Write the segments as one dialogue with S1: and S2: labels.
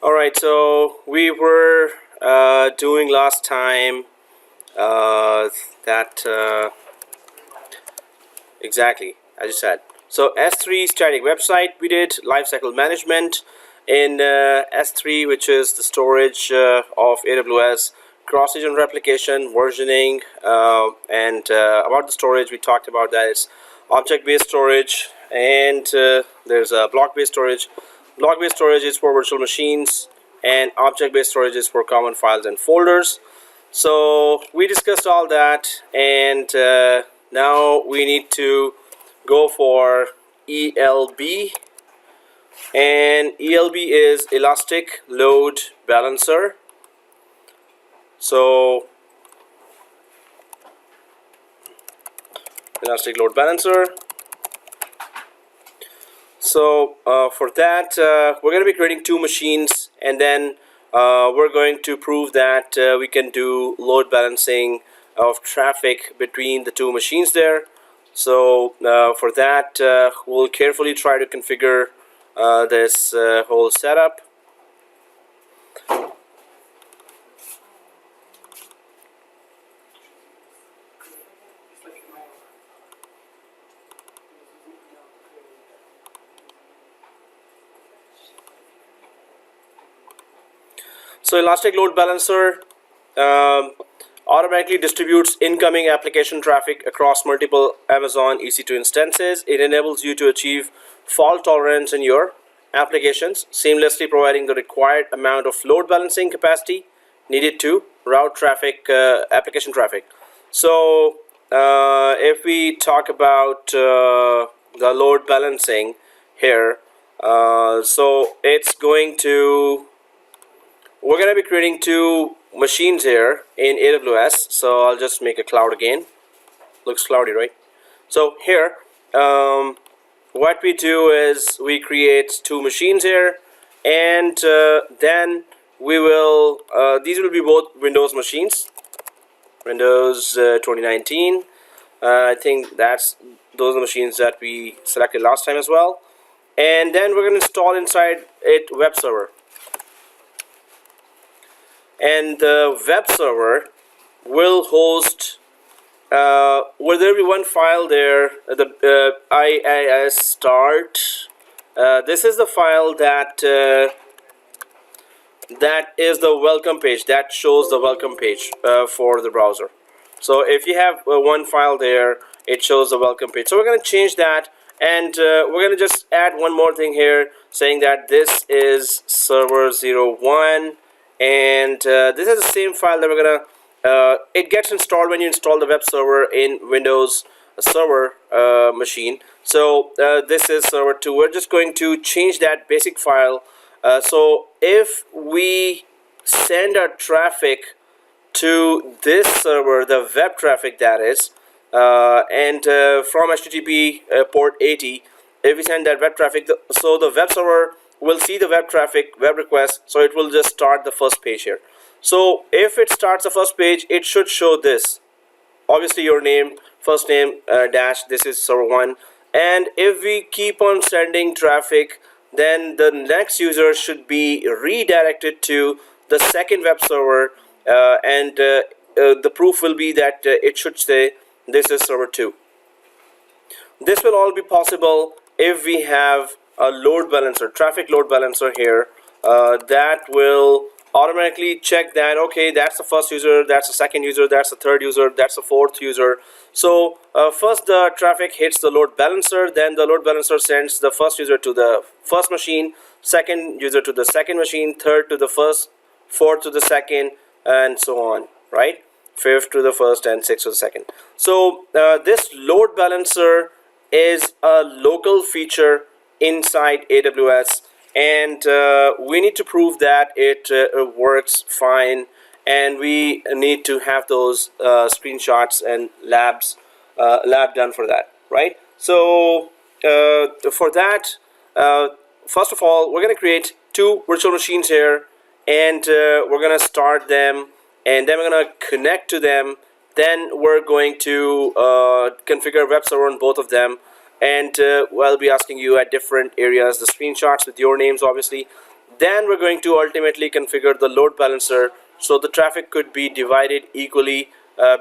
S1: Alright, so we were doing last time that exactly as you said. So S3 static website, we did lifecycle management in S3, which is the storage of AWS, cross-region replication, versioning, and about the storage we talked about that it's object-based storage, and there's a block-based storage. Block-based storage is for virtual machines, and object-based storage is for common files and folders. So we discussed all that, and now we need to go for ELB, and ELB is Elastic Load Balancer. So Elastic Load Balancer. So for that we're going to be creating two machines, and then we're going to prove that we can do load balancing of traffic between the two machines there. So for that we'll carefully try to configure this whole setup. So Elastic Load Balancer automatically distributes incoming application traffic across multiple Amazon EC2 instances. It enables you to achieve fault tolerance in your applications, seamlessly providing the required amount of load balancing capacity needed to route traffic, application traffic. So if we talk about the load balancing here, so it's going to, we're going to be creating two machines here in AWS. So I'll just make a cloud again. Looks cloudy, right? So here what we do is we create two machines here, and then we will these will be both Windows machines, Windows 2019. I think those are the machines that we selected last time as well. And then we're going to install inside it web server, and the web server will host will there be one file there, the IIS start. This is the file that is the welcome page, that shows the welcome page for the browser. So if you have one file there, it shows the welcome page. So we're going to change that, and we're going to just add one more thing here saying that this is server 01, and this is the same file that we're going to it gets installed when you install the web server in Windows server machine. So this is server 2. We're just going to change that basic file. So if we send our traffic to this server, the web traffic that is, and from HTTP port 80, if we send that web traffic, so the web server will see the web traffic, web request, so it will just start the first page here. So if it starts the first page, it should show this, obviously your name, first name, dash, this is server 1. And if we keep on sending traffic, then the next user should be redirected to the second web server, and the proof will be that it should say this is server 2. This will all be possible if we have a load balancer, traffic load balancer here, that will automatically check that, okay, that's the first user, that's the second user, that's the third user, that's the fourth user. So first the traffic hits the load balancer, then the load balancer sends the first user to the first machine, second user to the second machine, third to the first, fourth to the second, and so on, right? Fifth to the first, and sixth to the second. So this load balancer is a local feature inside AWS, and we need to prove that it works fine, and we need to have those screenshots and lab done for that, right? So for that, first of all, we're going to create two virtual machines here, and we're going to start them, and then we're going to connect to them. Then we're going to configure web server on both of them, and I'll be asking you at different areas the screenshots with your names, obviously. Then we're going to ultimately configure the load balancer so the traffic could be divided equally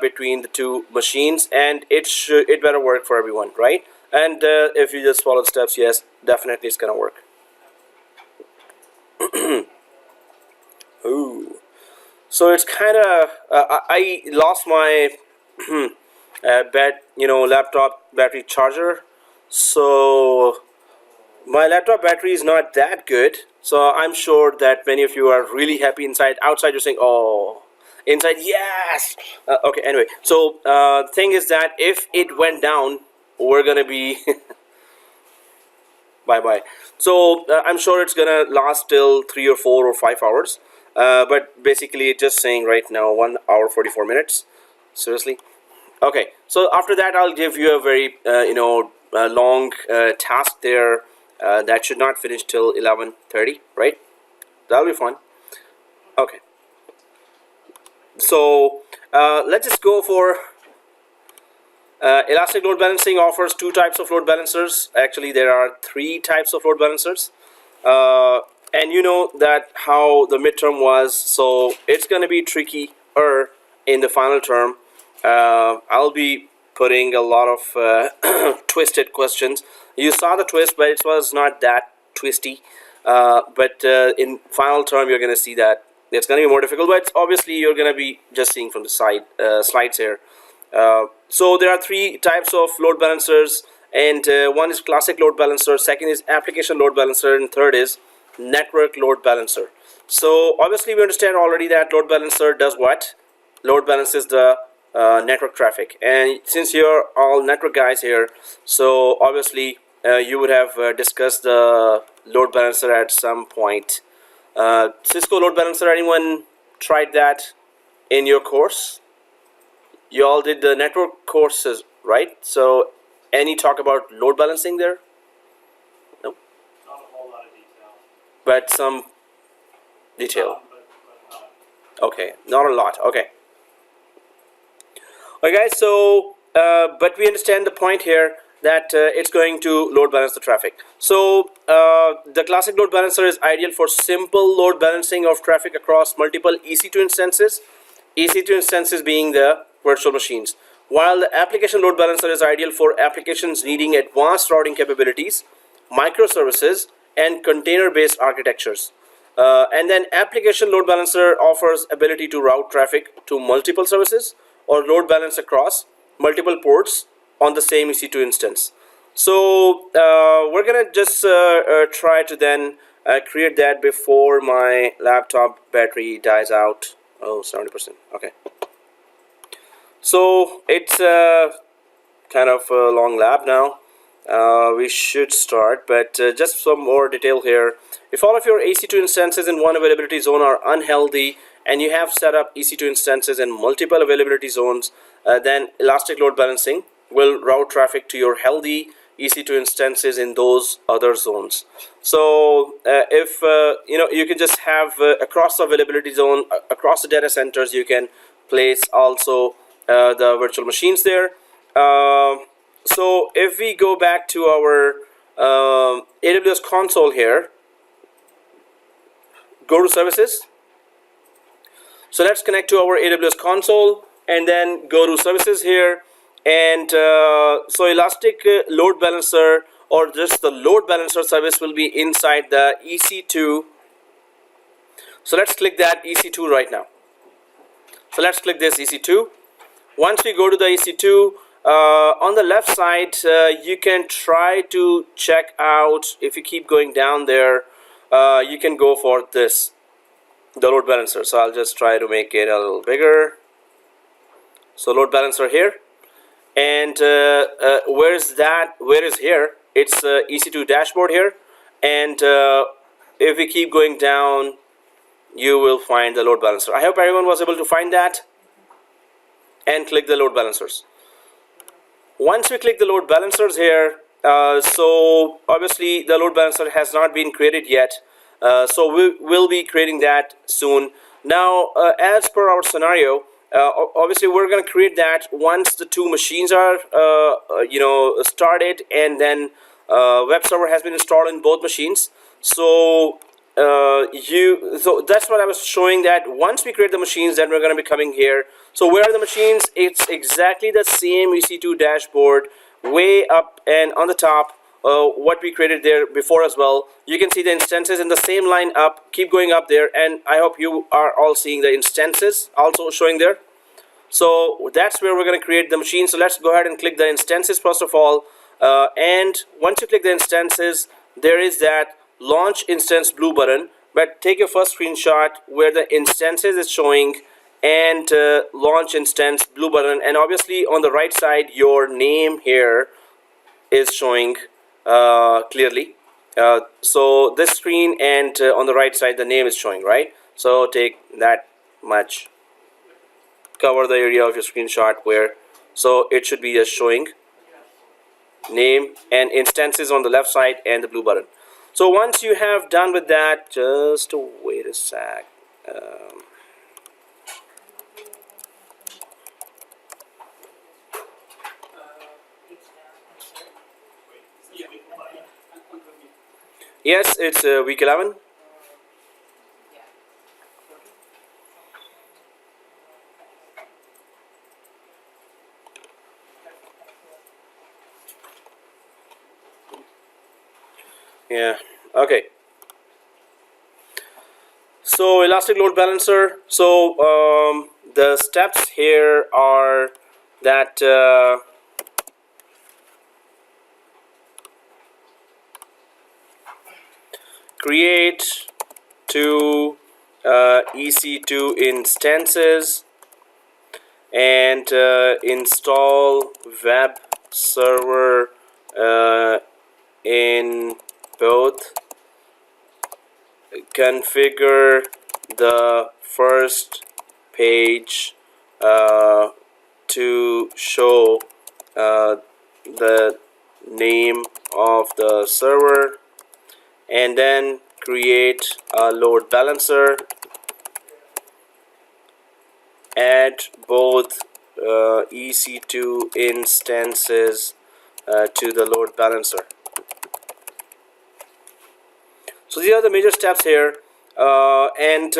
S1: between the two machines, and it better work for everyone, right? And if you just follow the steps, yes, definitely it's gonna work. Ooh. So it's kind of I lost my laptop battery charger, so my laptop battery is not that good. So I'm sure that many of you are really happy inside. Outside you're saying, oh, inside, yes. Okay, anyway, so the thing is that if it went down, we're gonna be bye bye. So I'm sure it's gonna last till 3 or 4 or 5 hours, but basically just saying right now 1 hour 44 minutes. Seriously. Okay, so after that I'll give you a very long task there that should not finish till 11:30, right? That'll be fun. Okay, so let's just go for elastic load balancing. Offers 2 types of load balancers. Actually there are 3 types of load balancers, and you know that how the midterm was, so it's gonna be trickier in the final term. I'll be putting a lot of twisted questions. You saw the twist, but it was not that twisty. But in final term, you're going to see that it's going to be more difficult. But obviously, you're going to be just seeing from the side slides here. So there are 3 types of load balancers, and one is classic load balancer, second is application load balancer, and third is network load balancer. So obviously, we understand already that load balancer does what? Load balances the network traffic, and since you're all network guys here, so obviously you would have discussed the load balancer at some point. Cisco load balancer, anyone tried that in your course? You all did the network courses, right? So any talk about load balancing there? No?
S2: Not a whole lot of detail.
S1: But some detail.
S2: But not.
S1: Okay, not a lot. Okay. Okay guys, so but we understand the point here that it's going to load balance the traffic. So the classic load balancer is ideal for simple load balancing of traffic across multiple EC2 instances. EC2 instances being the virtual machines, while the application load balancer is ideal for applications needing advanced routing capabilities, microservices, and container-based architectures. And then application load balancer offers ability to route traffic to multiple services or load balance across multiple ports on the same EC2 instance. So we're gonna just try to then create that before my laptop battery dies out. Oh, 70%. Okay. So it's kind of a long lab now. We should start, but just some more detail here. If all of your EC2 instances in one availability zone are unhealthy and you have set up EC2 instances in multiple availability zones, then elastic load balancing will route traffic to your healthy EC2 instances in those other zones. So if you can just have across the availability zone, across the data centers, you can place also the virtual machines there. So if we go back to our AWS console here, go to services. So let's connect to our AWS console and then go to services here. And so elastic load balancer, or just the load balancer service, will be inside the EC2. So let's click that EC2 right now. So let's click this EC2. Once we go to the EC2, on the left side, you can try to check out, if you keep going down there, you can go for this, the load balancer. So I'll just try to make it a little bigger. So load balancer here. And where is that? Where is here? It's EC2 dashboard here. And if we keep going down, you will find the load balancer. I hope everyone was able to find that. And click the load balancers. Once we click the load balancers here, so obviously the load balancer has not been created yet. So we will be creating that soon. Now, as per our scenario, obviously we're going to create that once the 2 machines are started, and then web server has been installed in both machines. So so that's what I was showing, that once we create the machines, then we're going to be coming here. So where are the machines? It's exactly the same EC2 dashboard, way up and on the top, what we created there before as well. You can see the instances in the same line up, keep going up there, and I hope you are all seeing the instances also showing there. So that's where we're going to create the machine. So let's go ahead and click the instances first of all, and once you click the instances, there is that launch instance blue button, but take your first screenshot where the instances is showing and launch instance blue button, and obviously on the right side your name here is showing clearly. So this screen and on the right side the name is showing, right? So take that much, cover the area of your screenshot where, so it should be just showing name and instances on the left side and the blue button. So once you have done with that, just wait a sec. Yes, it's week 11. Yeah, okay. So elastic load balancer. So the steps here are that create two EC2 instances and install web server in both, configure the first page to show the name of the server, and then create a load balancer, add both EC2 instances to the load balancer. So these are the major steps here, and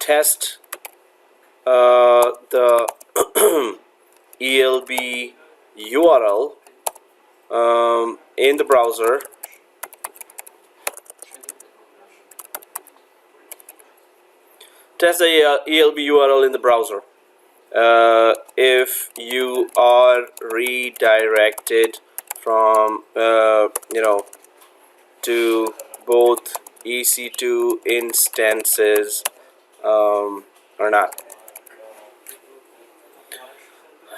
S1: test the ELB URL in the browser. Test the ELB URL in the browser. If you are redirected from to both EC2 instances or not.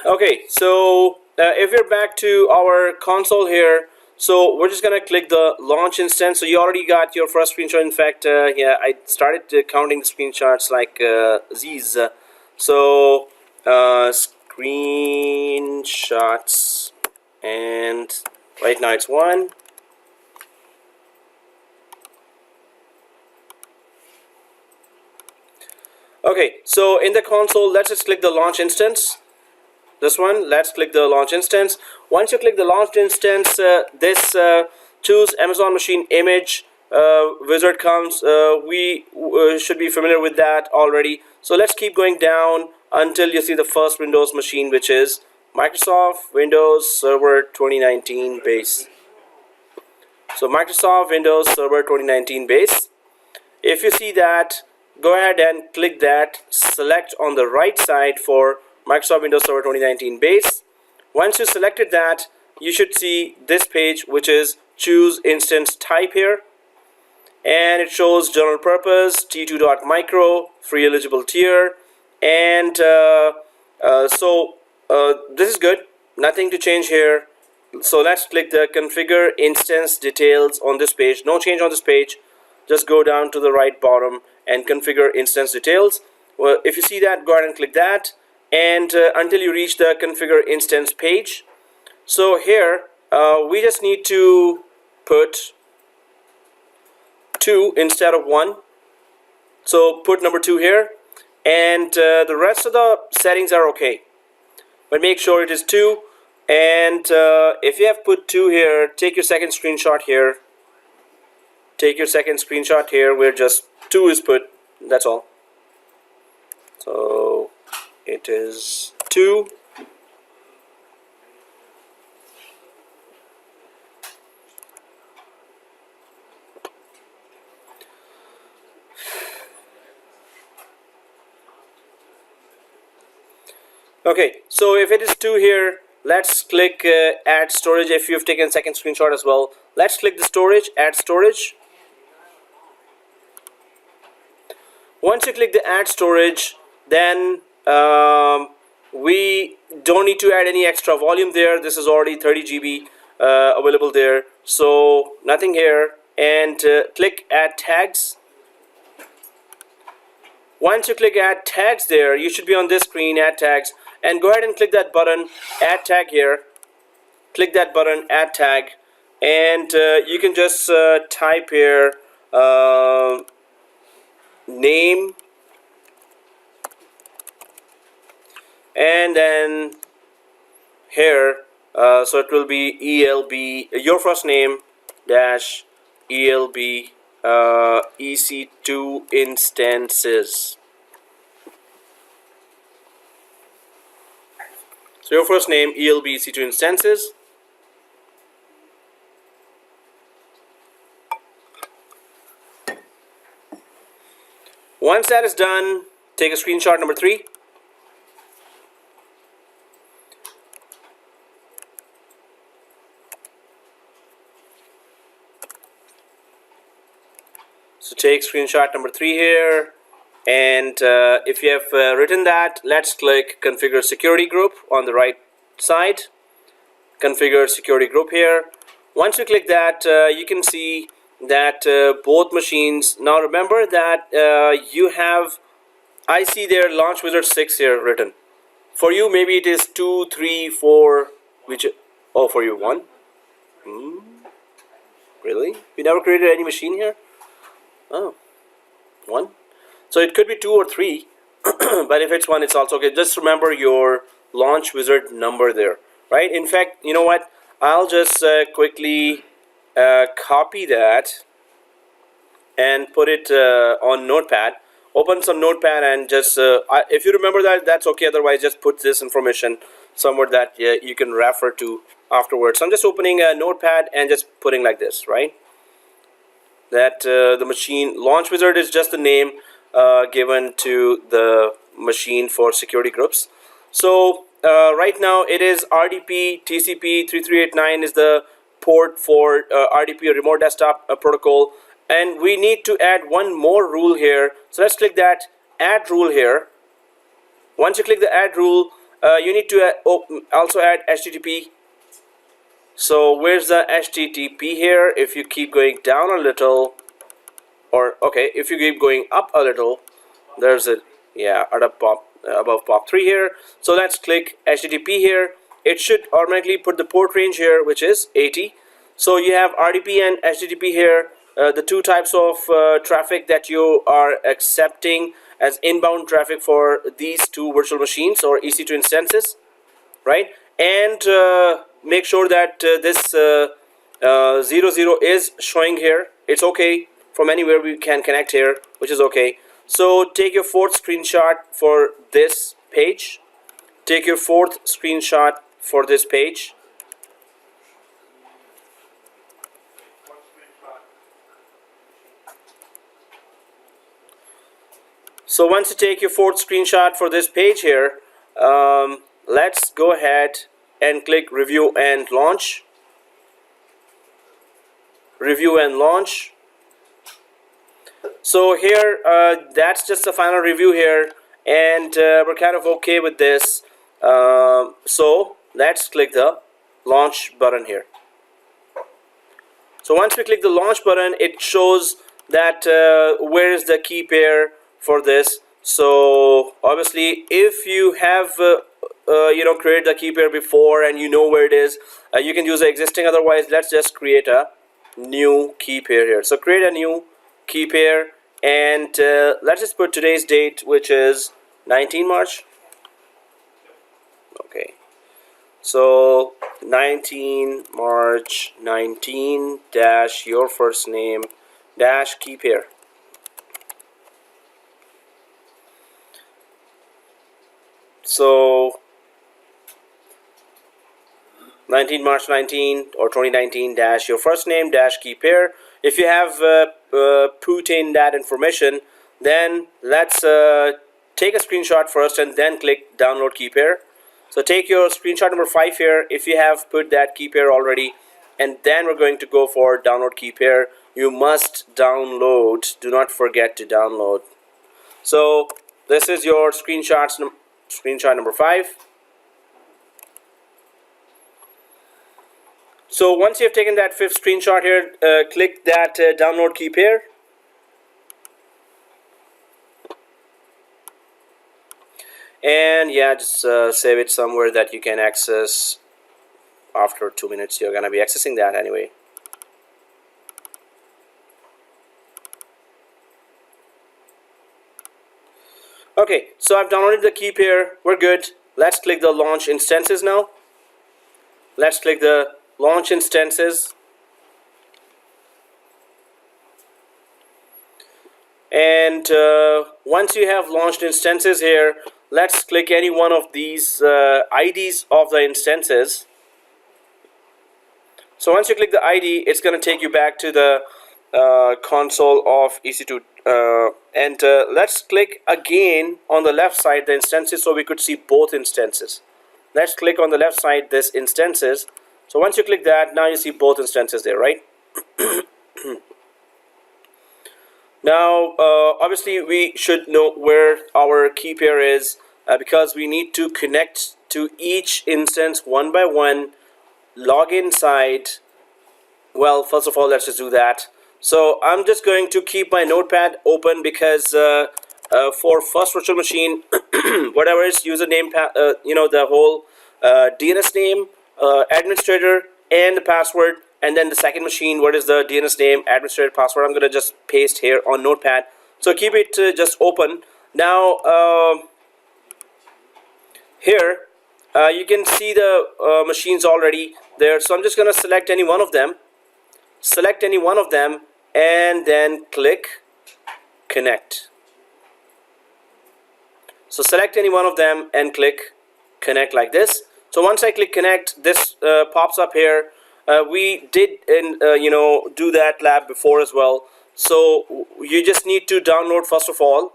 S1: Okay, so if you're back to our console here, so we're just gonna click the launch instance. So you already got your first screenshot. In fact, yeah, I started counting the screenshots like these. So screenshots, and right now it's 1. Okay, so in the console, let's just click the launch instance. This one, let's click the launch instance. Once you click the launch instance, this choose Amazon machine image wizard comes. We should be familiar with that already. So let's keep going down until you see the first Windows machine, which is Microsoft Windows Server 2019 base. So Microsoft Windows Server 2019 base. If you see that, go ahead and click that, select on the right side for Microsoft Windows Server 2019 base. Once you selected that, you should see this page, which is choose instance type here, and it shows general purpose t2.micro free eligible tier, and this is good, nothing to change here. So let's click the configure instance details on this page. No change on this page, just go down to the right bottom and configure instance details. Well, if you see that, go ahead and click that, and until you reach the configure instance page. So here we just need to put 2 instead of 1. So put number 2 here, and the rest of the settings are okay, but make sure it is 2. And if you have put 2 here, take your second screenshot here, take your second screenshot here where just 2 is put, that's all. So it is 2. Okay, so if it is 2 here, let's click add storage. If you've taken second screenshot as well, let's click the storage, add storage. Once you click the add storage, then we don't need to add any extra volume there. This is already 30 GB available there, so nothing here. And click add tags. Once you click add tags there, you should be on this screen, add tags, and go ahead and click that button, add tag here. Click that button, add tag, and you can just type here name, and then here so it will be ELB, your first name dash ELB EC2 instances. So your first name ELB EC2 instances. Once that is done, take a screenshot number 3. So take screenshot number 3 here, and if you have written that, let's click configure security group on the right side. Configure security group here. Once you click that, you can see that both machines, now remember that you have, I see there launch wizard 6 here written. For you maybe it is 2, 3, 4, which, oh, for you 1. Really? You never created any machine here? Oh, 1. So it could be 2 or 3, but if it's 1, it's also okay. Just remember your launch wizard number there, right? In fact, you know what? I'll just quickly copy that and put it on Notepad. Open some Notepad and just, if you remember that, that's okay. Otherwise, just put this information somewhere that you can refer to afterwards. So I'm just opening a Notepad and just putting like this, right? That the machine launch wizard is just the name given to the machine for security groups. So right now it is RDP TCP 3389 is the port for RDP, remote desktop protocol, and we need to add one more rule here. So let's click that add rule here. Once you click the add rule, you need to also add HTTP. So where's the HTTP here? If you keep going down a little, or okay, if you keep going up a little, there's a, yeah, above pop 3 here. So let's click HTTP here. It should automatically put the port range here, which is 80. So you have RDP and HTTP here, the two types of traffic that you are accepting as inbound traffic for these two virtual machines or EC2 instances, right? And make sure that this 00 is showing here. It's okay from anywhere we can connect here, which is okay. So take your fourth screenshot for this page. Take your fourth screenshot for this page. So once you take your fourth screenshot for this page here, let's go ahead and click review and launch. Review and launch. So here that's just the final review here, and we're kind of okay with this. So let's click the launch button here. So once we click the launch button, it shows that where is the key pair for this. So obviously if you have created the key pair before and you know where it is, you can use the existing. Otherwise, let's just create a new key pair here. So create a new key pair, and let's just put today's date, which is 19 March. Okay, so 19 March 19 dash your first name dash key pair. So 19 March 19 or 2019 dash your first name dash key pair. If you have put in that information, then let's take a screenshot first and then click download key pair. So take your screenshot number 5 here if you have put that key pair already, and then we're going to go for download key pair. You must download, do not forget to download. So this is your screenshot number 5. So once you have taken that 5th screenshot here, click that download key pair. And yeah, just save it somewhere that you can access. After 2 minutes, you're gonna be accessing that anyway. Okay, so I've downloaded the key pair. We're good. Let's click the launch instances now. Let's click the launch instances. And once you have launched instances here, let's click any one of these IDs of the instances. So once you click the ID, it's going to take you back to the console of EC2. And let's click again on the left side the instances so we could see both instances. Let's click on the left side this instances. So once you click that, now you see both instances there, right? Now obviously we should know where our key pair is because we need to connect to each instance one by one, log inside. Well, first of all, let's just do that. So I'm just going to keep my notepad open because for first virtual machine whatever is username, the whole DNS name, administrator, and the password. And then the second machine, what is the DNS name, administrator, password, I'm going to just paste here on Notepad. So keep it just open. Now, here, you can see the machines already there. So I'm just going to select any one of them. Select any one of them and then click connect. So select any one of them and click connect like this. So once I click connect, this pops up here. We did do that lab before as well. So you just need to download first of all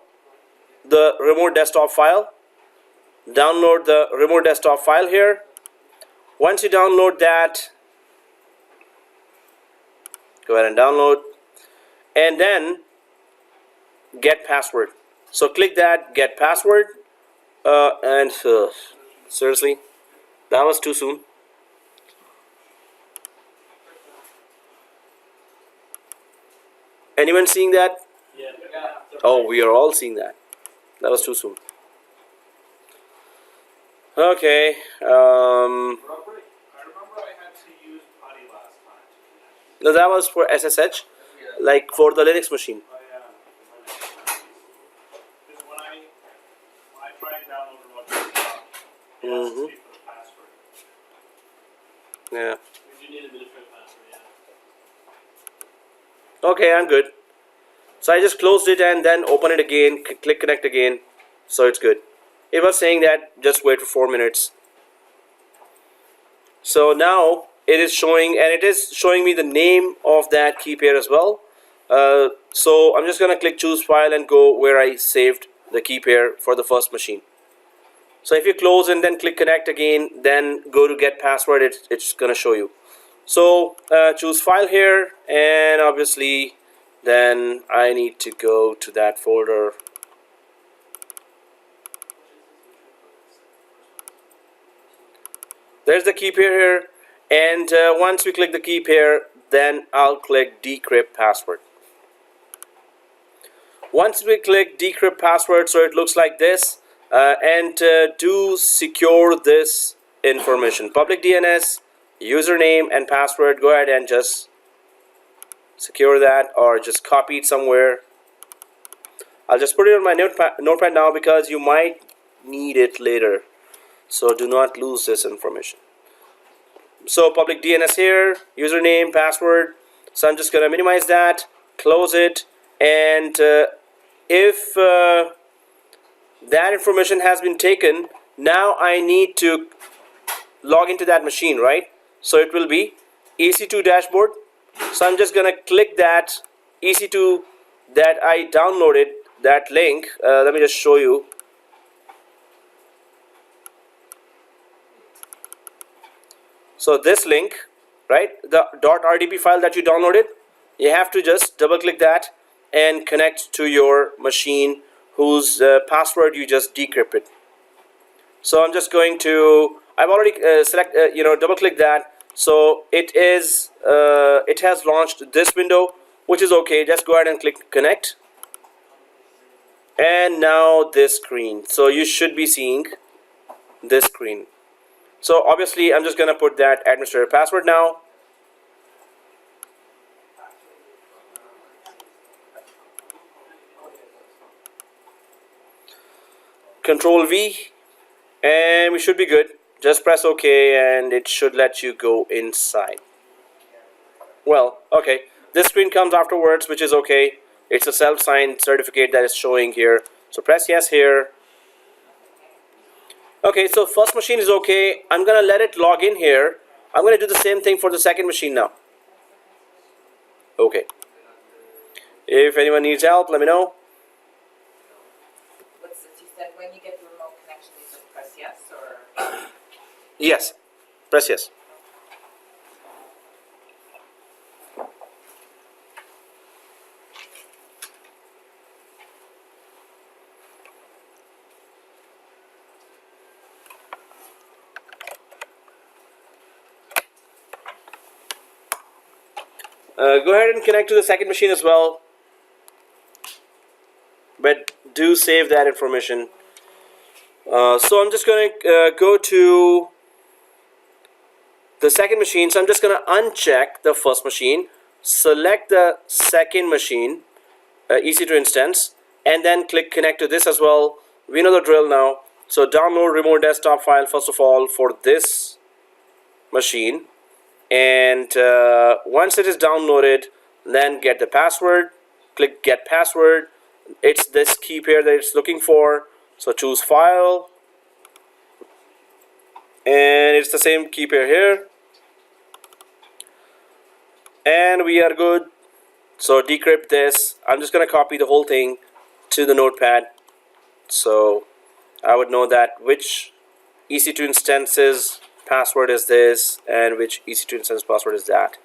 S1: the remote desktop file. Download the remote desktop file here. Once you download that, go ahead and download, and then get password. So click that get password, and seriously, that was too soon. Anyone seeing that?
S2: Yeah.
S1: Oh, we are all seeing that. That was too soon. Okay.
S2: I remember I had to use Putty last time.
S1: No, that was for SSH, like for the Linux machine.
S2: Oh yeah. Because when I try and download remote desktop, it asks me for the password.
S1: Yeah.
S2: We do need a different password, yeah.
S1: Okay, I'm good. So I just closed it and then open it again, click connect again, so it's good. It was saying that just wait for 4 minutes. So now it is showing, and it is showing me the name of that key pair as well. So I'm just gonna click choose file and go where I saved the key pair for the first machine. So if you close and then click connect again, then go to get password, it's gonna show you. So choose file here, and obviously then I need to go to that folder. There's the key pair here, and once we click the key pair, then I'll click decrypt password. Once we click decrypt password, so it looks like this, and do secure this information. Public DNS, username and password, go ahead and just secure that or just copy it somewhere. I'll just put it on my notepad now because you might need it later, so do not lose this information. So public DNS here, username, password. So I'm just gonna minimize that close it, and if that information has been taken, now I need to log into that machine, right? So it will be EC2 dashboard. So I'm just gonna click that EC2 that I downloaded, that link. Let me just show you. So this link, right, the .rdp file that you downloaded, you have to just double click that and connect to your machine whose password you just decrypted. So I'm just going to, I've already double click that. So it has launched this window, which is okay. Just go ahead and click connect. And now this screen. So you should be seeing this screen. So obviously I'm just gonna put that administrator password now. Control V, and we should be good. Just press OK and it should let you go inside. Well, okay, this screen comes afterwards, which is okay. It's a self-signed certificate that is showing here. So press yes here. Okay, so first machine is okay. I'm gonna let it log in here. I'm gonna do the same thing for the second machine now. Okay. If anyone needs help, let me know.
S3: What's this? You said when you get the remote connection, you just press yes, or?
S1: Yes, press yes. Go ahead and connect to the second machine as well, but do save that information. So I'm just going to go to the second machine. So I'm just going to uncheck the first machine, select the second machine, EC2 instance, and then click connect to this as well. We know the drill now. So download remote desktop file first of all for this machine, and once it is downloaded, then get the password, click get password. It's this key pair that it's looking for, so choose file, and it's the same key pair here, and we are good. So decrypt this. I'm just gonna copy the whole thing to the Notepad, so I would know that which EC2 instances password is this and which EC2 instance password is that.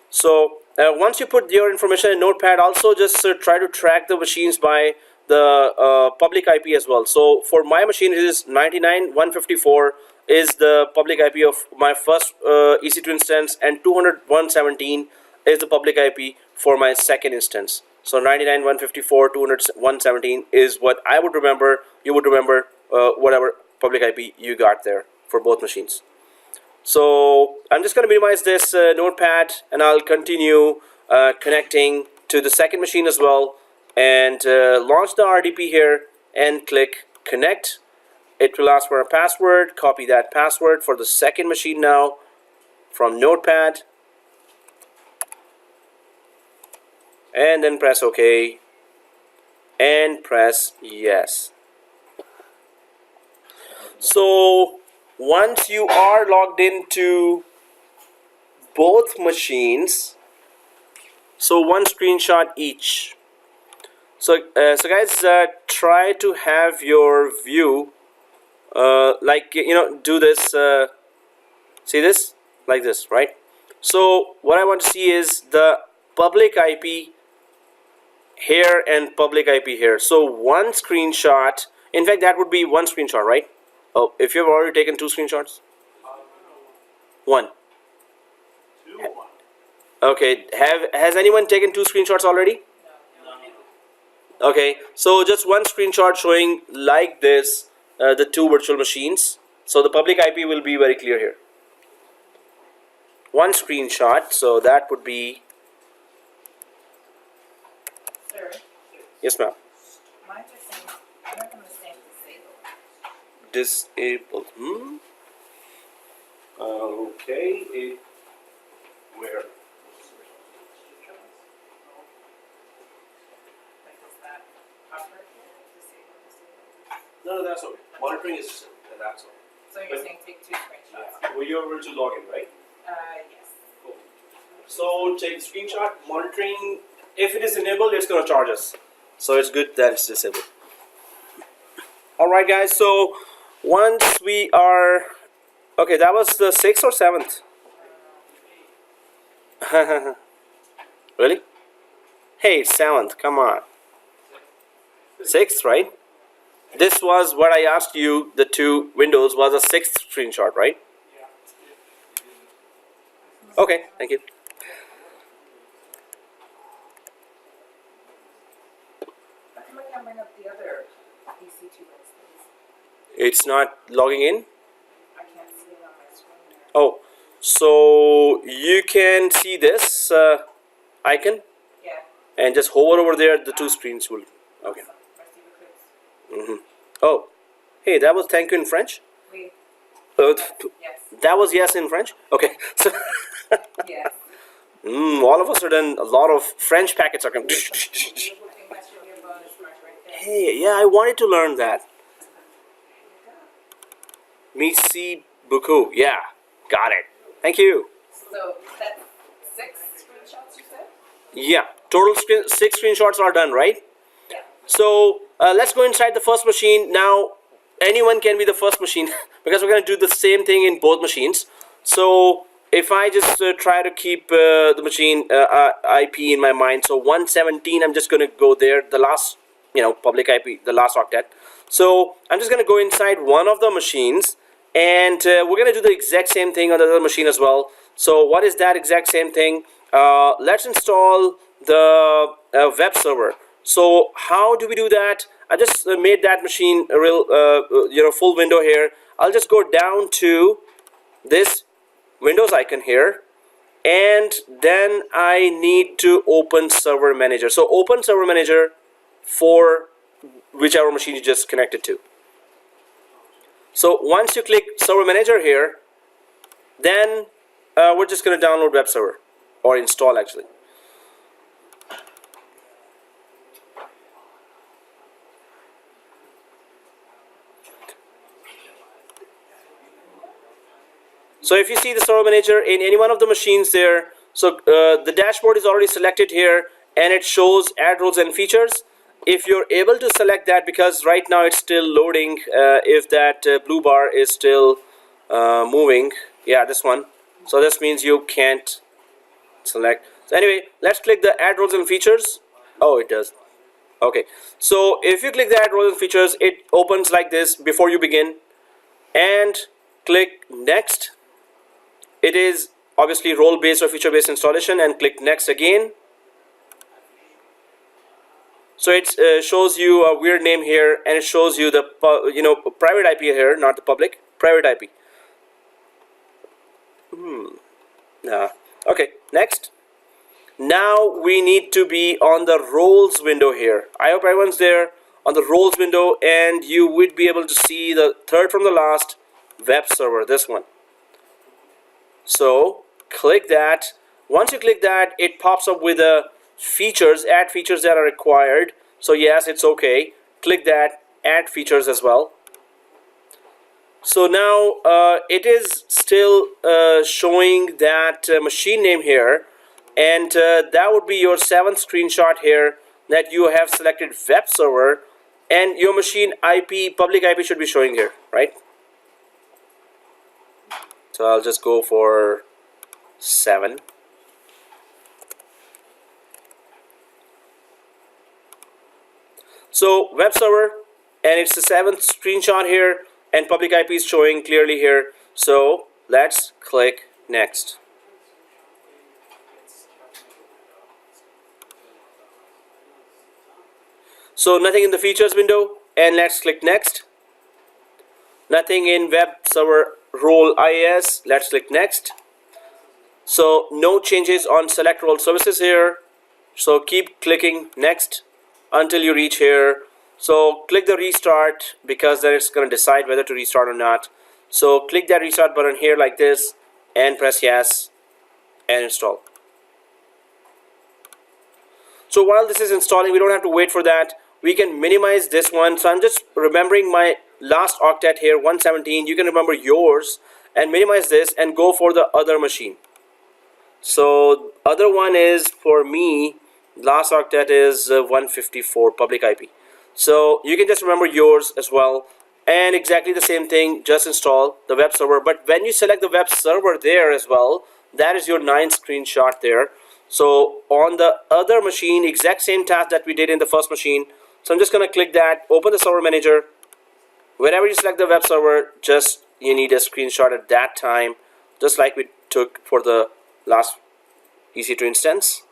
S1: So once you put your information in Notepad, also just try to track the machines by the public IP as well. So for my machine, it is 99.154 is the public IP of my first EC2 instance, and 200.117 is the public IP for my second instance. So 99.154, 200.117 is what I would remember. You would remember whatever public IP you got there for both machines. So I'm just going to minimize this Notepad, and I'll continue connecting to the second machine as well, and launch the RDP here and click connect. It will ask for a password. Copy that password for the second machine now from Notepad, and then press OK and press yes. So once you are logged into both machines, so one screenshot each. So guys, try to have your view do this. See this like this, right? So what I want to see is the public IP here and public IP here. So one screenshot. In fact, that would be one screenshot, right? Oh, if you've already taken two screenshots? One. Okay, has anyone taken two screenshots already? Okay, so just one screenshot showing like this, the two virtual machines. So the public IP will be very clear here. One screenshot, so that would be...
S3: Sir,
S1: Yes, ma'am.
S3: mine's the same. I don't understand disabled.
S1: Disabled. Okay. Where?
S3: password here? Disable.
S1: No, that's okay. Monitoring is disabled, and that's all.
S3: So you're saying take 2 screenshots?
S1: Yeah. Well, you're able to log in, right?
S3: Yes.
S1: Cool. So take screenshot. Monitoring, if it is enabled, it's going to charge us. So it's good that it's disabled. All right, guys. So once we are, okay, that was the 6th or 7th. Really? Hey, 7th. Come on. 6th, right? This was what I asked you. The 2 windows was a 6th screenshot, right? Okay, thank you.
S3: How come I can't bring up the other EC2 instance?
S1: It's not logging in.
S3: I can't see it on my screen here.
S1: Oh, so you can see this icon
S3: Yeah.
S1: and just hover over there. The 2 screens will. Okay.
S3: Awesome. Merci beaucoup.
S1: Oh, hey, that was thank you in French.
S3: Oui.
S1: Yes.
S3: Yes.
S1: That was yes in French. Okay. So.
S3: Yes.
S1: All of a sudden, a lot of French packets are coming.
S3: I think that should be a bonus mark right there.
S1: Hey, yeah, I wanted to learn that. Merci beaucoup. Yeah, got it. Thank you.
S3: So that's 6 screenshots you said?
S1: Yeah, total 6 screenshots are done, right?
S3: Yeah.
S1: So let's go inside the first machine. Now, anyone can be the first machine because we're going to do the same thing in both machines. So if I just try to keep the machine IP in my mind, so 117, I'm just going to go there, the last, public IP, the last octet. So I'm just going to go inside one of the machines, and we're going to do the exact same thing on the other machine as well. So what is that exact same thing? Let's install the web server. So how do we do that? I just made that machine a real full window here. I'll just go down to this Windows icon here, and then I need to open Server Manager. So open Server Manager for whichever machine you just connected to. So once you click Server Manager here, then we're just going to download web server, or install actually. So if you see the server manager in any one of the machines there, so the dashboard is already selected here, and it shows add roles and features. If you're able to select that, because right now it's still loading, if that blue bar is still moving, yeah, this one. So this means you can't select. So anyway, let's click the add roles and features. Oh, it does. Okay, so if you click the add roles and features, it opens like this before you begin, and click next. It is obviously role based or feature based installation, and click next again. So it shows you a weird name here, and it shows you the private IP here, not the public, private IP. Okay, next. Now we need to be on the roles window here. I hope everyone's there on the roles window, and you would be able to see the third from the last web server, this one. So click that. Once you click that, it pops up with the features, add features that are required. So yes, it's okay. Click that, add features as well. So now it is still showing that machine name here, and that would be your 7th screenshot here, that you have selected web server, and your machine IP, public IP, should be showing here, right? So I'll just go for 7. So web server, and it's the 7th screenshot here, and public IP is showing clearly here. So let's click next. So nothing in the features window, and let's click next. Nothing in web server role IAS, let's click next. So no changes on select role services here, so keep clicking next until you reach here. So click the restart, because then it's going to decide whether to restart or not. So click that restart button here like this, and press yes, and install. So while this is installing, we don't have to wait for that. we can minimize this one. So I'm just remembering my last octet here, 117. You can remember yours and minimize this and go for the other machine. So other one is, for me, last octet is 154 public IP. So you can just remember yours as well, and exactly the same thing, just install the web server. But when you select the web server there as well, that is your 9th screenshot there. So on the other machine, exact same task that we did in the first machine. So I'm just gonna click that, open the server manager. Whenever you select the web server, just you need a screenshot at that time, just like we took for the last EC2 instance.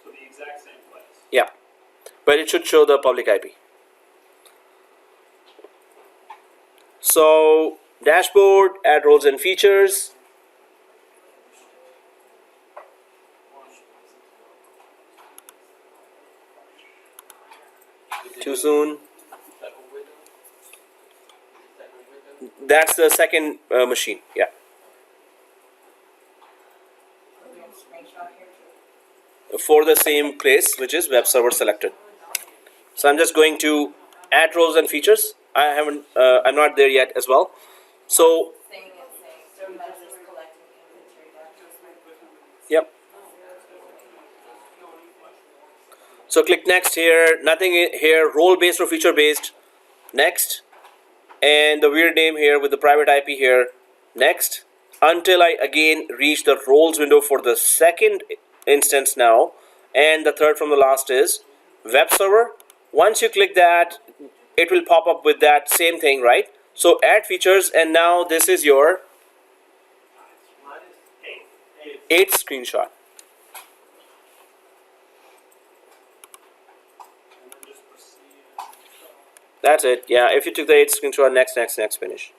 S2: So the exact same place.
S1: Yeah, but it should show the public IP. So dashboard, add roles and features. Too soon. That's the second machine. Yeah. For the same place, which is web server selected. So I'm just going to add roles and features. I haven't. I'm not there yet as well. So. Yep. So click next here. Nothing here. Role based or feature based. Next. And the weird name here with the private IP here. Next. Until I again reach the roles window for the second instance now, and the third from the last is web server. Once you click that, it will pop up with that same thing, right? So add features, and now this is your 8th screenshot. That's it. Yeah, if you took the 8th screenshot, next, finish.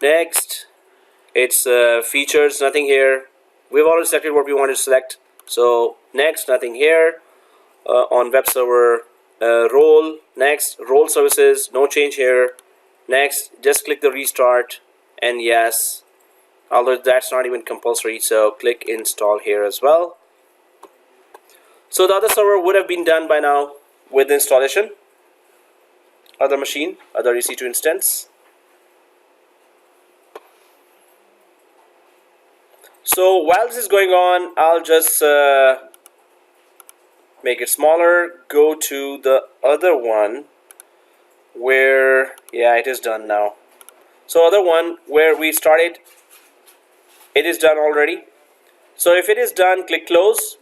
S1: Next, it's features, nothing here. We've already selected what we wanted to select. So next, nothing here. On web server role, next, role services, no change here. Next, just click the restart, and yes, although that's not even compulsory, so click install here as well. So the other server would have been done by now with the installation. Other machine, other EC2 instance. So while this is going on, I'll just make it smaller. Go to the other one where, yeah, it is done now. So other one where we started, it is done already. So if it is done, click close.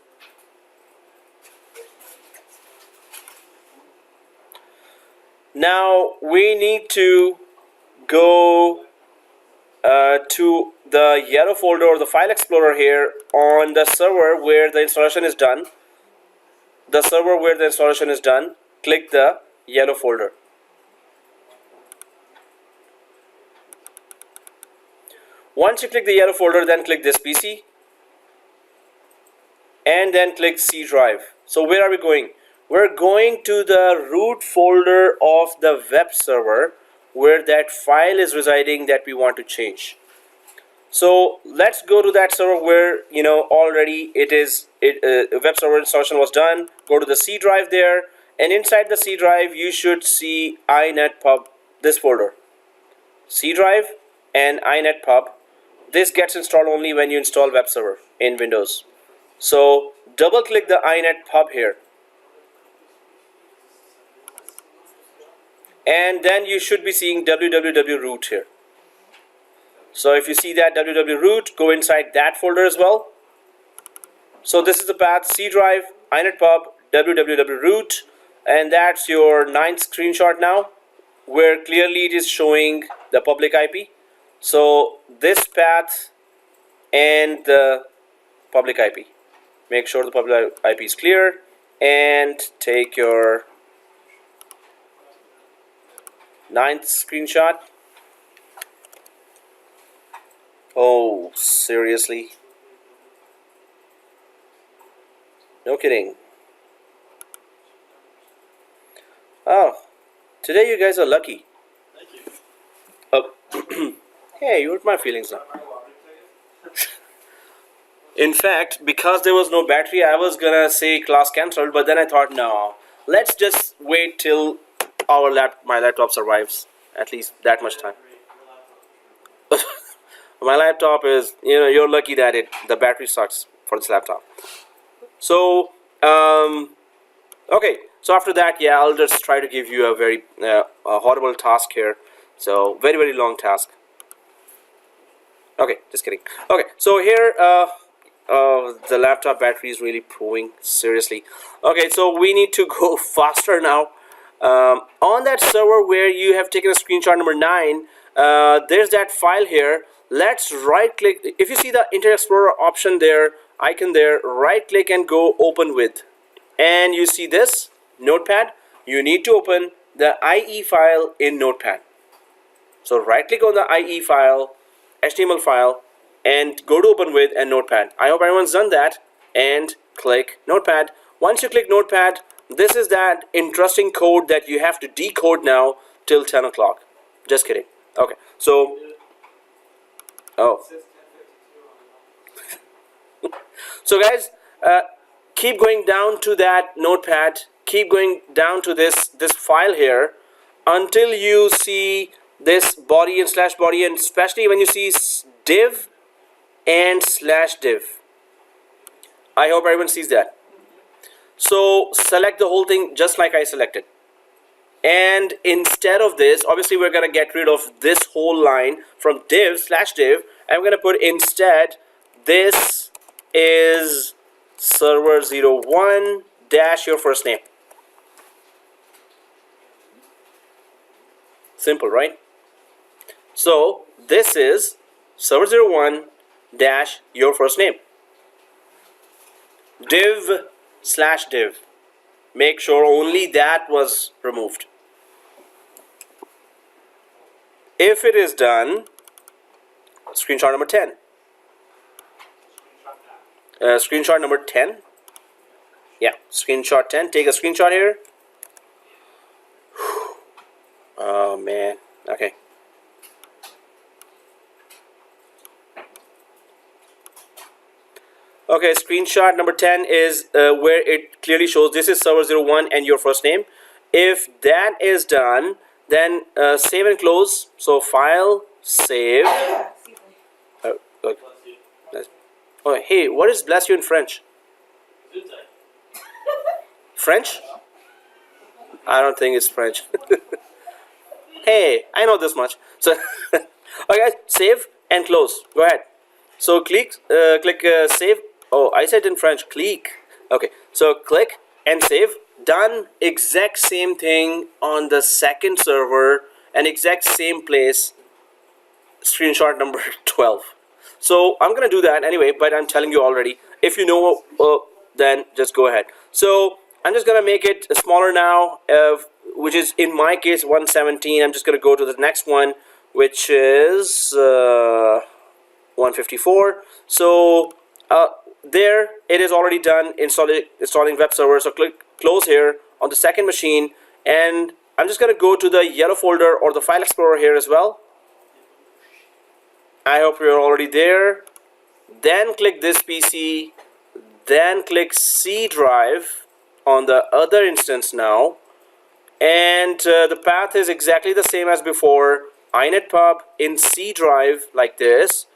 S1: Now we need to go to the yellow folder or the file explorer here on the server where the installation is done. The server where the installation is done, click the yellow folder. Once you click the yellow folder, then click this PC and then click C drive. So where are we going? We're going to the root folder of the web server where that file is residing that we want to change. So let's go to that server where already web server installation was done. Go to the C drive there, and inside the C drive you should see inetpub, this folder. C drive and inetpub. This gets installed only when you install web server in Windows. So double click the inetpub here. And then you should be seeing www root here. So if you see that www root, go inside that folder as well. So this is the path: C drive, inetpub, www root, and that's your 9th screenshot now, where clearly it is showing the public IP. So this path and the public IP. Make sure the public IP is clear, and take your 9th screenshot. Oh, seriously? No kidding. Oh, today you guys are lucky.
S2: Thank you.
S1: Oh, hey, you hurt my feelings now. In fact, because there was no battery, I was gonna say class cancelled, but then I thought, no, let's just wait till my laptop survives at least that much time. My laptop is, you're lucky that the battery sucks for this laptop. So, okay. So after that, yeah, I'll just try to give you a very horrible task here. So very, very long task. Okay, just kidding. Okay, so here the laptop battery is really proving seriously. Okay, so we need to go faster now. On that server where you have taken a screenshot number 9, there's that file here. Let's right click. If you see the Internet Explorer option there, icon there, right click and go open with. And you see this Notepad. You need to open the IE file in Notepad. So right click on the IE file, HTML file, and go to open with and Notepad. I hope everyone's done that, and click Notepad. Once you click Notepad, this is that interesting code that you have to decode now till 10 o'clock. Just kidding. Okay, so so guys, keep going down to that Notepad, keep going down to this file here until you see this body and slash body, and especially when you see div and slash div. I hope everyone sees that. So select the whole thing just like I selected. And instead of this, obviously we're going to get rid of this whole line from div slash div. I'm going to put instead this is server 01 dash your first name. Simple, right? So this is server 01 dash your first name. Div slash div. Make sure only that was removed. If it is done, screenshot number 10. Screenshot number 10. Yeah, screenshot 10. Take a screenshot here. Oh man. Okay. Okay, screenshot number 10 is where it clearly shows this is server 01 and your first name. If that is done, then save and close. So file, save. Oh, hey, what is bless you in French? French? I don't think it's French. Hey, I know this much. So, okay, guys, save and close. Go ahead. So click save. Oh, I said in French, click. Okay, so click and save. Done. Exact same thing on the second server and exact same place. Screenshot number 12. So I'm gonna do that anyway, but I'm telling you already. If you know, then just go ahead. So I'm just gonna make it smaller now, which is in my case 117. I'm just gonna go to the next one, which is 154. So there it is already done installing web server. So click close here on the second machine, and I'm just gonna go to the yellow folder or the file explorer here as well. I hope you're already there. Then click this PC, then click C drive on the other instance now, and the path is exactly the same as before. inetpub in C drive like this,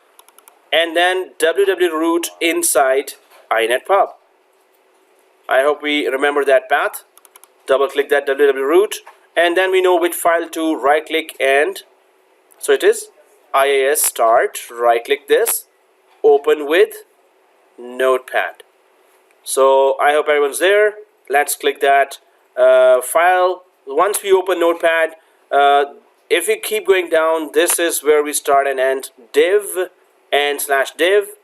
S1: and then www.root inside inetpub. I hope we remember that path. Double click that www.root, and then we know which file to right click, and so it is IIS start. Right click this, open with Notepad. So I hope everyone's there. Let's click that file. Once we open Notepad, if we keep going down, this is where we start and end. Div and slash div,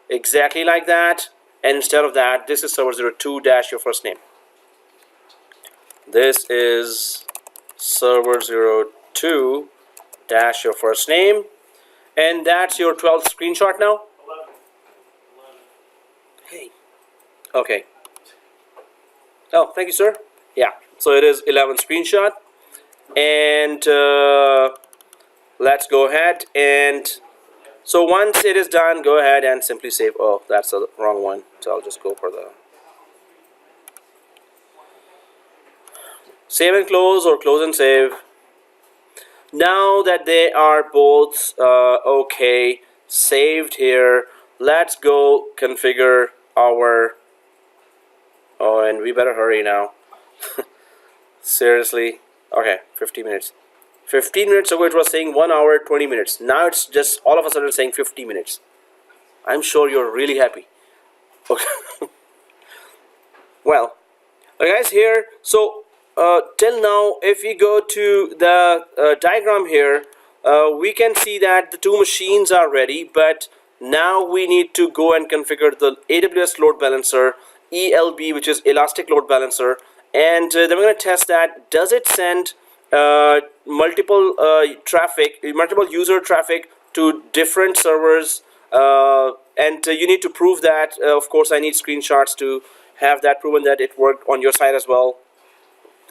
S1: exactly like that. And instead of that, this is server 02 dash your first name. This is server 02 dash your first name, and that's your 12th screenshot now.
S2: 11.
S1: Hey. Okay. Oh, thank you, sir. Yeah. So it is 11 screenshot, and let's go ahead and So once it is done, go ahead and simply save. Oh, that's the wrong one. So I'll just go for the save and close, or close and save. Now that they are both okay, saved here, let's go configure our. Oh, and we better hurry now. Seriously. Okay, 50 minutes. 15 minutes ago it was saying 1 hour 20 minutes. Now it's just all of a sudden saying 50 minutes. I'm sure you're really happy. Okay. Well, guys, here, so till now, if we go to the diagram here, we can see that the two machines are ready, but now we need to go and configure the AWS load balancer, ELB, which is elastic load balancer, and then we're going to test that. Does it send multiple user traffic to different servers? And you need to prove that. Of course, I need screenshots to have that proven that it worked on your side as well.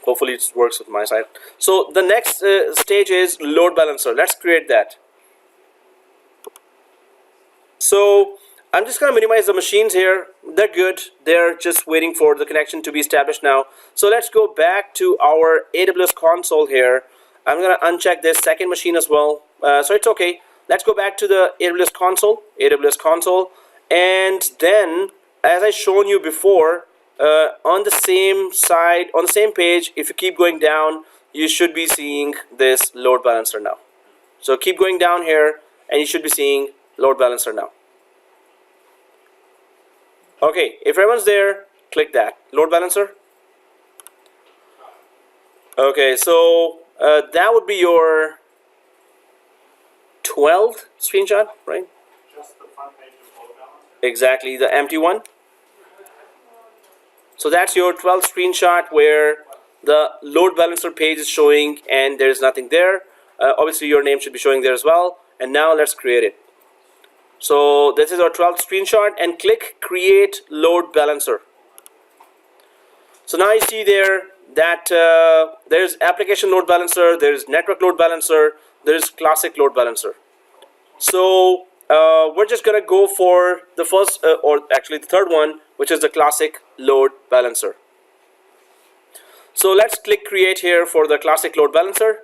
S1: Hopefully it works with my side. So the next stage is load balancer. Let's create that. So I'm just going to minimize the machines here. They're good. They're just waiting for the connection to be established now. So let's go back to our AWS console here. I'm going to uncheck this second machine as well. So it's okay. Let's go back to the AWS console. And then, as I shown you before, on the same side, on the same page, if you keep going down, you should be seeing this load balancer now. So keep going down here and you should be seeing load balancer now. Okay, if everyone's there, click that load balancer. Okay, so that would be your 12th screenshot, right?
S2: Just the front page of load balancer?
S1: Exactly, the empty one. So that's your 12th screenshot where the load balancer page is showing and there is nothing there. Obviously your name should be showing there as well. And now let's create it. So this is our 12th screenshot, and click create load balancer. So now you see there that there's application load balancer, there's network load balancer, there's classic load balancer. So we're just gonna go for the first or actually the third one, which is the classic load balancer. So let's click create here for the classic load balancer,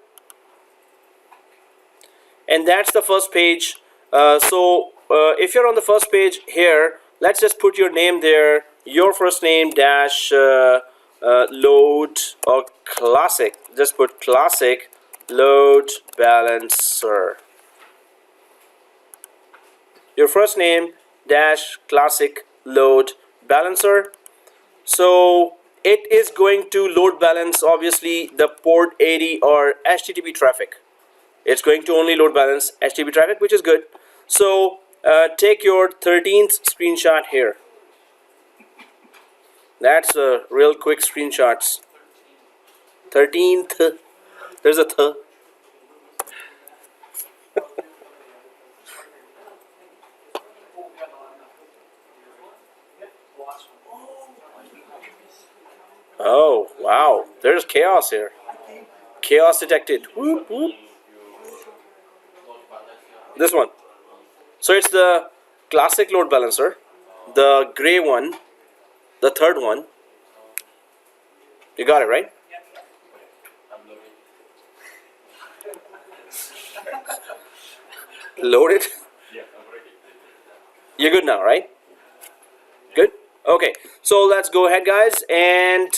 S1: and that's the first page. If you're on the first page here, let's just put your name there, your first name dash load or classic. Just put classic load balancer. Your first name dash classic load balancer. So it is going to load balance obviously the port 80 or HTTP traffic. It's going to only load balance HTTP traffic, which is good. So take your 13th screenshot here. That's a real quick screenshots. 13th. There's a th. Oh, wow. There's chaos here. Chaos detected. Whoop, whoop. This one. So it's the classic load balancer, the gray one, the third one. You got it, right? Load it. You're good now, right? Good? Okay. So let's go ahead, guys. And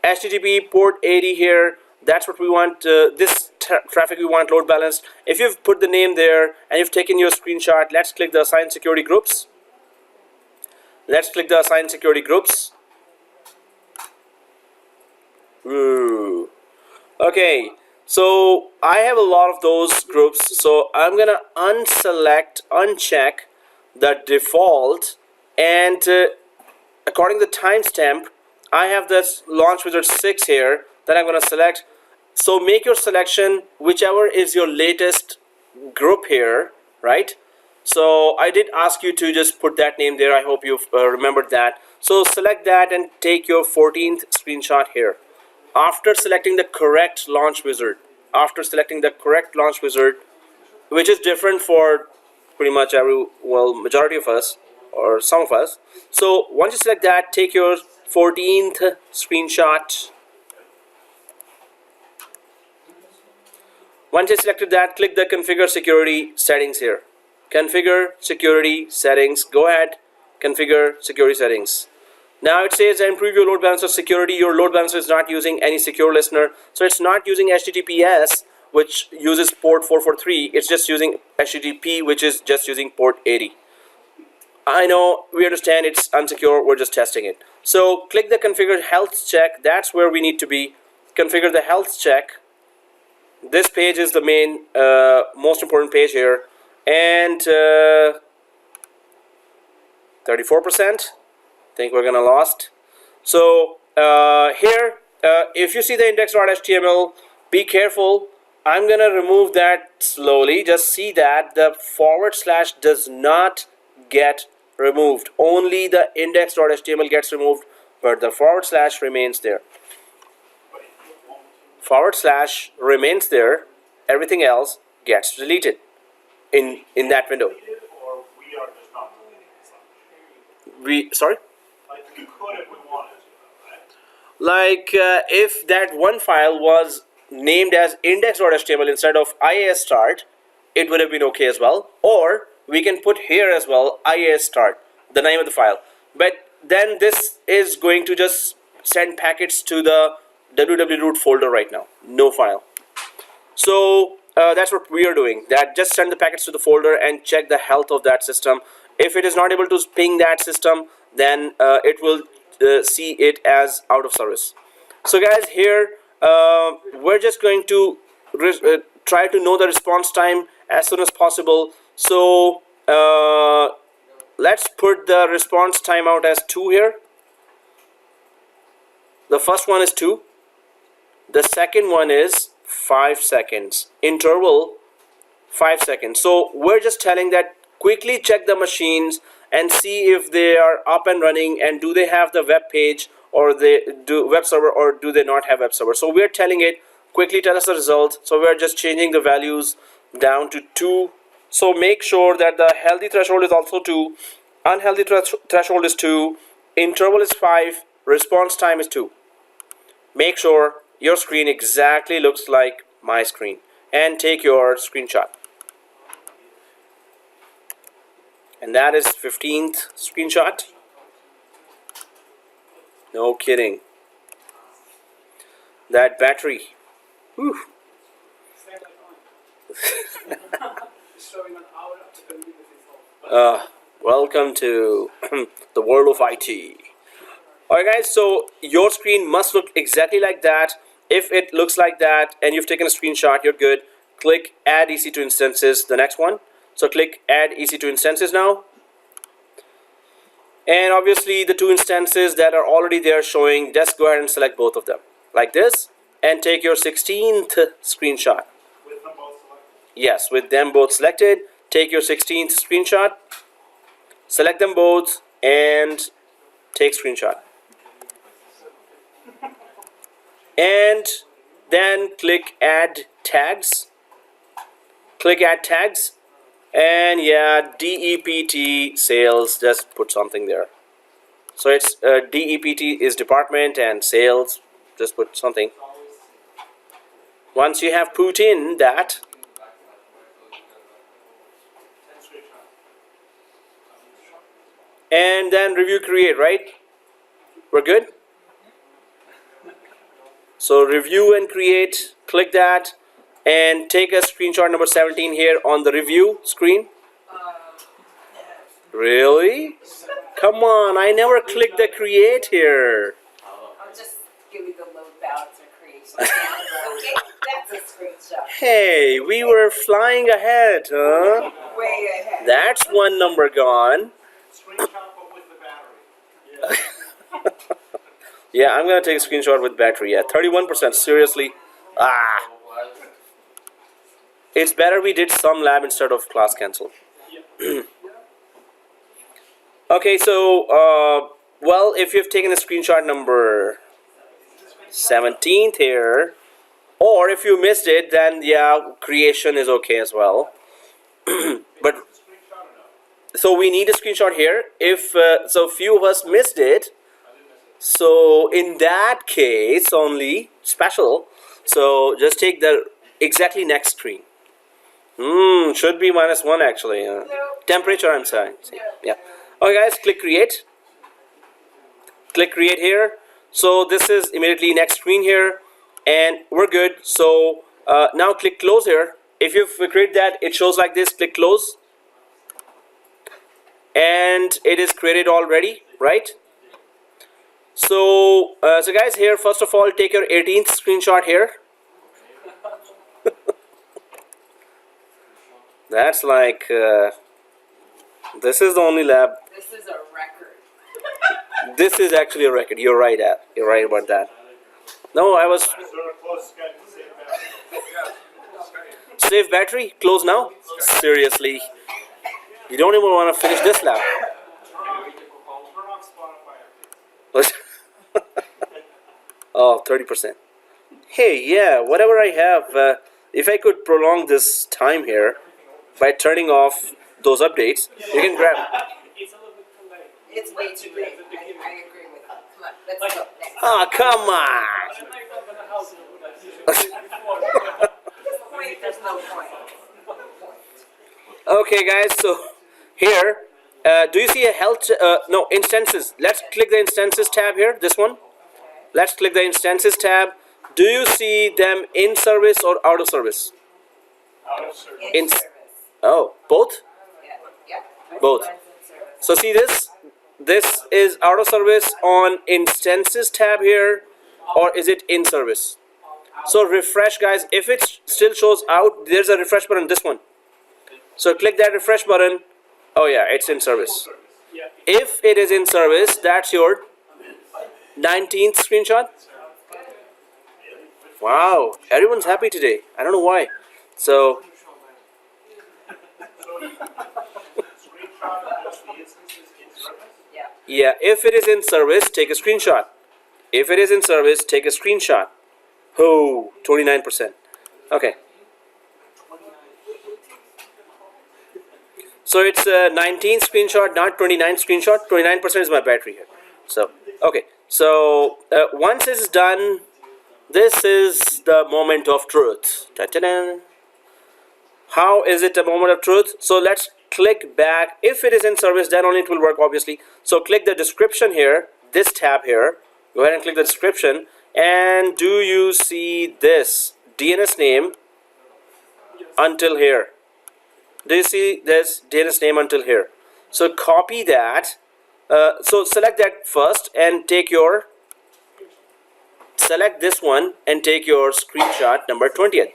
S1: HTTP port 80 here. That's what we want. This traffic we want load balanced. If you've put the name there and you've taken your screenshot, let's click the assign security groups. Let's click the assign security groups. Ooh. Okay, so I have a lot of those groups, so I'm gonna uncheck the default, and according to the timestamp, I have this launch wizard 6 here that I'm gonna select. So make your selection whichever is your latest group here, right? So I did ask you to just put that name there. I hope you've remembered that. So select that and take your 14th screenshot here. After selecting the correct launch wizard, which is different for pretty much majority of us or some of us. So once you select that, take your 14th screenshot. Once you selected that, click the configure security settings here. Configure security settings. Go ahead, configure security settings. Now it says improve your load balancer security. Your load balancer is not using any secure listener, so it's not using HTTPS, which uses port 443. It's just using HTTP, which is just using port 80. I know, we understand it's unsecure, we're just testing it. So click the configure health check. That's where we need to be. Configure the health check. This page is the main most important page here, and 34%. Think we're gonna lost. So here, if you see the index.html, be careful. I'm gonna remove that slowly. Just see that the / does not get removed. Only the index.html gets removed, but the / remains there. / remains there. Everything else gets deleted in that window.
S2: Or we are just not deleting it.
S1: Sorry?
S2: Like we could if we wanted to, right?
S1: Like if that one file was named as index.html instead of IAS start, it would have been okay as well. Or we can put here as well IAS start, the name of the file. But then this is going to just send packets to the www root folder right now. No file. So that's what we are doing. That just send the packets to the folder and check the health of that system. If it is not able to ping that system, then it will see it as out of service. So guys, here we're just going to try to know the response time as soon as possible. So let's put the response timeout as 2 here. The first one is 2. The second one is 5 seconds. Interval 5 seconds. So we're just telling that quickly check the machines and see if they are up and running, and do they have the web page or they do web server, or do they not have web server. So we're telling it quickly tell us the result. So we're just changing the values down to 2. So make sure that the healthy threshold is also 2, unhealthy threshold is 2, interval is 5, response time is 2. Make sure your screen exactly looks like my screen, and take your screenshot. And that is 15th screenshot. No kidding. That battery. Whew. Welcome to the world of IT. Alright guys, so your screen must look exactly like that. If it looks like that and you've taken a screenshot, you're good. Click add EC2 instances, the next one. So click add EC2 instances now. And obviously the 2 instances that are already there showing, just go ahead and select both of them like this and take your 16th screenshot.
S2: With them both selected?
S1: Yes, with them both selected, take your 16th screenshot, select them both and take screenshot. And then click add tags. Click add tags, and yeah, DEPT sales, just put something there. So it's DEPT is department and sales, just put something. Once you have put in that, and then review create, right? We're good? So review and create, click that and take a screenshot number 17 here on the review screen. Really? Come on, I never clicked the create here.
S3: I'll just give you the load balancer creation. Okay, that's a screenshot.
S1: Hey, we were flying ahead, huh?
S3: Way ahead.
S1: That's one number gone.
S2: Screenshot but with the battery. Yeah.
S1: Yeah, I'm gonna take a screenshot with battery. Yeah, 31%. Seriously. It's better we did some lab instead of class cancel. Okay, so well, if you've taken a screenshot number 17th here, or if you missed it, then yeah, creation is okay as well. But So we need a screenshot here. If so, few of us missed it. So in that case, only special. So just take the exactly next screen. Should be -1 actually. Temperature, I'm saying. Yeah. Okay, guys, click create. Click create here. So this is immediately next screen here, and we're good. So now click close here. If you've created that, it shows like this. Click close, and it is created already, right? So so guys, here first of all, take your 18th screenshot here. That's like this is the only lab.
S3: This is a record.
S1: This is actually a record. You're right, Ab. You're right about that. No, I was
S2: Sort of close, got to save that.
S1: save battery. Close now. Seriously, you don't even want to finish this lab.
S2: Turn off Spotify.
S1: Oh, 30%. Hey, yeah, whatever I have, if I could prolong this time here by turning off those updates, you can grab.
S2: It's a little bit too late.
S3: It's way too late. I agree with you. Come on, let's go next.
S1: Oh, come on.
S3: There's no point.
S1: Okay, guys, so here, do you see a health, no, instances. Let's click the instances tab here, this one. Let's click the instances tab. Do you see them in service or out of service?
S2: Out of service.
S3: In
S1: In-
S3: service.
S1: Oh, both?
S3: Yeah.
S1: Both.
S3: Mine's in service.
S1: So see this? This is out of service on instances tab here, or is it in service? So refresh, guys. If it still shows out, there's a refresh button, this one. So click that refresh button. Oh yeah, it's in service. If it is in service, that's your 19th screenshot. Wow, everyone's happy today. I don't know why. So
S2: Screenshot of just the instances in service.
S3: Yeah.
S1: yeah, if it is in service, take a screenshot. If it is in service, take a screenshot. Oh, 29%. Okay. So it's a 19 screenshot, not 29 screenshot. 29% is my battery here. So, okay. So, once it's done, this is the moment of truth. Ta-ta-da. How is it a moment of truth? So, let's click back. If it is in service, then only it will work, obviously. So, click the description here, this tab here. Go ahead and click the description. And do you see this DNS name until here? Do you see this DNS name until here? So copy that. So select that first and take your, select this one and take your screenshot number 20th.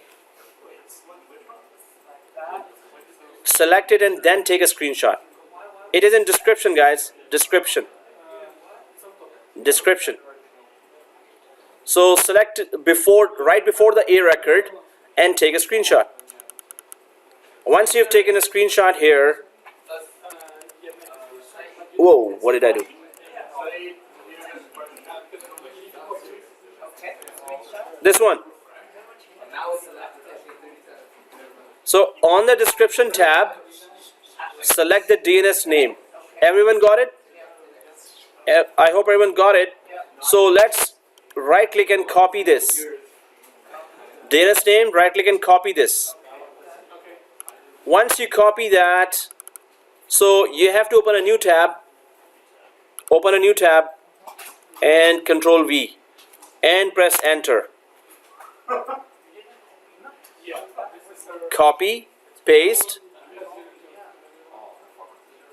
S1: Select it and then take a screenshot. It is in description, guys. Description. Description. So select before, right before the A record and take a screenshot. Once you've taken a screenshot here, whoa, what did I do? This one. So on the description tab, select the DNS name. Everyone got it? I hope everyone got it. So let's right click and copy this. DNS name, right click and copy this. Once you copy that, so you have to open a new tab. Open a new tab and Control V and press enter. Copy, paste.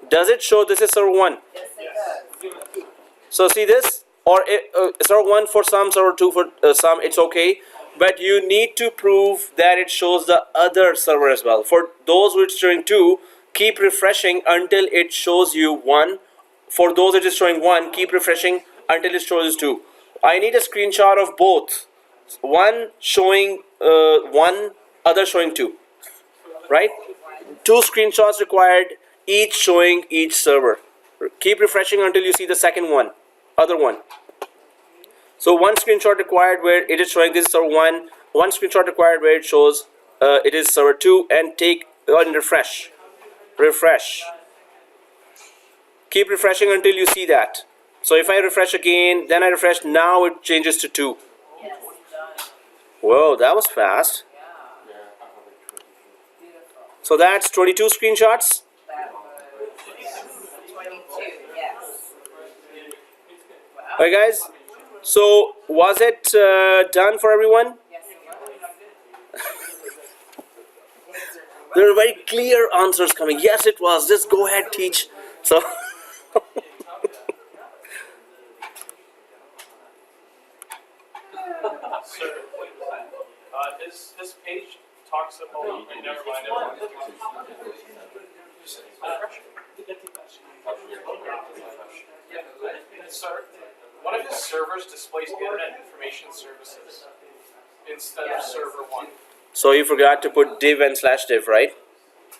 S1: Does it show this is server 1?
S3: Yes, it does.
S1: So see this? Or server 1 for some, server 2 for some, it's okay. But you need to prove that it shows the other server as well. For those which showing 2, keep refreshing until it shows you 1. For those it is showing 1, keep refreshing until it shows 2. I need a screenshot of both. One showing 1, other showing 2. Right? 2 screenshots required, each showing each server. Keep refreshing until you see the second one, other one. So 1 screenshot required where it is showing this is server 1. 1 screenshot required where it shows it is server 2, and take and refresh. Refresh. Keep refreshing until you see that. So if I refresh again, then I refresh, now it changes to 2.
S3: Yes, done.
S1: Whoa, that was fast.
S3: Yeah. Beautiful.
S1: So that's 22 screenshots.
S3: That was, yes, 22, yes. Wow.
S1: Alright guys, so was it done for everyone?
S3: Yes, it was.
S1: There are very clear answers coming. Yes, it was. Just go ahead, teach. So
S2: Sir, this page talks about. Never mind. Sir, one of his servers displays Internet Information Services instead of server 1.
S1: So you forgot to put div and /div, right?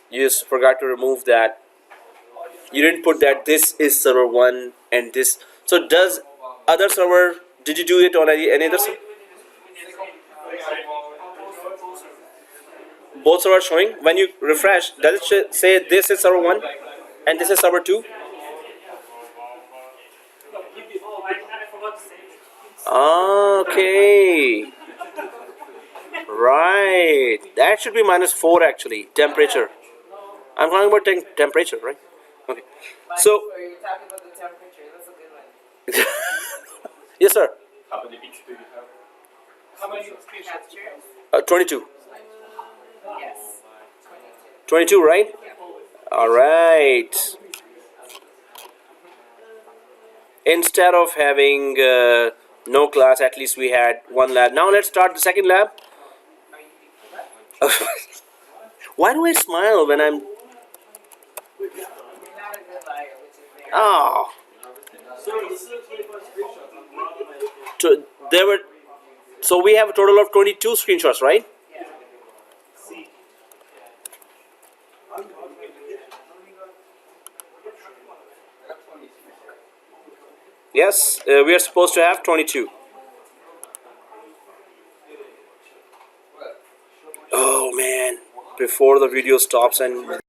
S1: You just forgot to remove that. You didn't put that this is server 1 and this. So does other server, did you do it on any other server? Both servers showing? When you refresh, does it say this is server 1 and this is server 2? Okay. Right. That should be -4 actually. Temperature. I'm talking about temperature, right? Okay. So,
S3: -4, you're talking about the temperature. That's a good one.
S1: yes, sir.
S4: How many each do you have?
S2: How many screenshots?
S3: Captures?
S1: 22.
S3: Yes. 22.
S1: 22, right? All right. Instead of having no class, at least we had one lab. Now let's start the second lab.
S3: Are you correct?
S1: Why do I smile when I'm...
S3: You're not a good liar, which is very
S1: Oh. There were... So we have a total of 22 screenshots, right?
S3: yeah.
S1: Yes, we are supposed to have 22. Oh man, before the video stops and